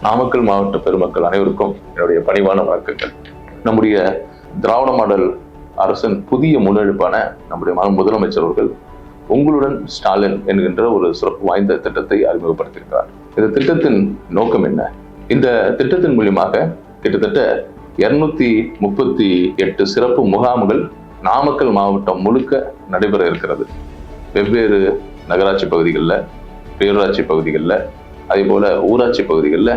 நாமக்கல் மாவட்ட பெருமக்கள் அனைவருக்கும் என்னுடைய பணிவான வணக்கங்கள். நம்முடைய திராவிட மாடல் அரசின் புதிய முன்னெடுப்பான நம்முடைய முதலமைச்சர் அவர்கள் உங்களுடன் ஸ்டாலின் என்கின்ற ஒரு சிறப்பு வாய்ந்த திட்டத்தை அறிமுகப்படுத்தியிருக்கிறார். இந்த திட்டத்தின் நோக்கம் என்ன? இந்த திட்டத்தின் மூலியமாக கிட்டத்தட்ட 238 சிறப்பு முகாம்கள் நாமக்கல் மாவட்டம் முழுக்க நடைபெற இருக்கிறது. வெவ்வேறு நகராட்சி பகுதிகளில், பேரூராட்சி பகுதிகளில், அதே போல ஊராட்சி பகுதிகளில்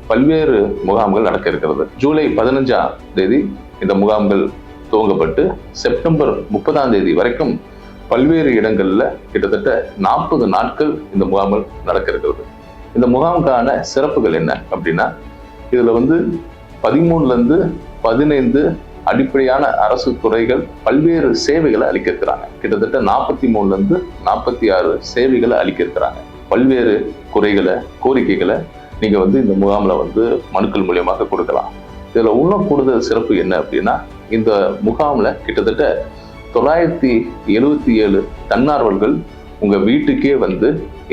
பல்வேறு முகாம்கள் நடக்க இருக்கிறது. ஜூலை 15ஆம் தேதி இந்த முகாம்கள் துவங்கப்பட்டு செப்டம்பர் 30ஆம் தேதி வரைக்கும் பல்வேறு இடங்கள்ல கிட்டத்தட்ட 40 நாட்கள் இந்த முகாம்கள் நடக்க இருக்கிறது. இந்த முகாமுக்கான சிறப்புகள் என்ன அப்படின்னா, இதுல 13ல இருந்து 15 அடிப்படையான அரசு துறைகள் பல்வேறு சேவைகளை அளிக்க இருக்கிறாங்க. கிட்டத்தட்ட 43ல இருந்து 46 சேவைகளை அளிக்க இருக்கிறாங்க. பல்வேறு குறைகளை, கோரிக்கைகளை நீங்க இந்த முகாம்ல மனுக்கள் மூலியமாக கொடுக்கலாம். இதுல இன்னும் கூடுதல் சிறப்பு என்ன அப்படின்னா, இந்த முகாம்ல கிட்டத்தட்ட 977 தன்னார்வலர்கள் உங்க வீட்டுக்கே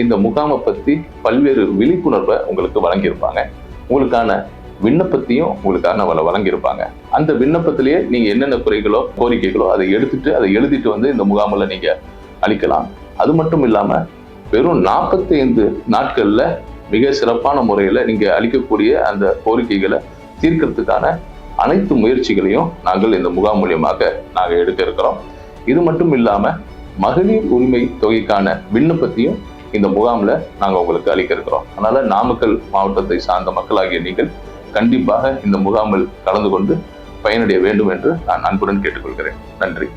இந்த முகாமை பத்தி பல்வேறு விழிப்புணர்வை உங்களுக்கு வழங்கியிருப்பாங்க. உங்களுக்கான விண்ணப்பத்தையும் உங்களுக்கான வழங்கியிருப்பாங்க. அந்த விண்ணப்பத்திலேயே நீங்க என்னென்ன குறைகளோ, கோரிக்கைகளோ அதை எழுதிட்டு இந்த முகாமில் நீங்க அளிக்கலாம். அது மட்டும் இல்லாம வெறும் 45 நாட்கள்ல மிக சிறப்பான முறையில நீங்க அளிக்கக்கூடிய அந்த கோரிக்கைகளை தீர்க்கிறதுக்கான அனைத்து முயற்சிகளையும் நாங்கள் இந்த முகாம் மூலியமாக நாங்கள் எடுக்க இருக்கிறோம். இது மட்டும் இல்லாம மகளிர் உரிமை தொகைக்கான விண்ணப்பத்தையும் இந்த முகாம்ல நாங்கள் உங்களுக்கு அளிக்க இருக்கிறோம். அதனால நாமக்கல் மாவட்டத்தை சார்ந்த மக்களாகிய நீங்கள் கண்டிப்பாக இந்த முகாமில் கலந்து கொண்டு பயனடைய வேண்டும் என்று நான் அன்புடன் கேட்டுக்கொள்கிறேன். நன்றி.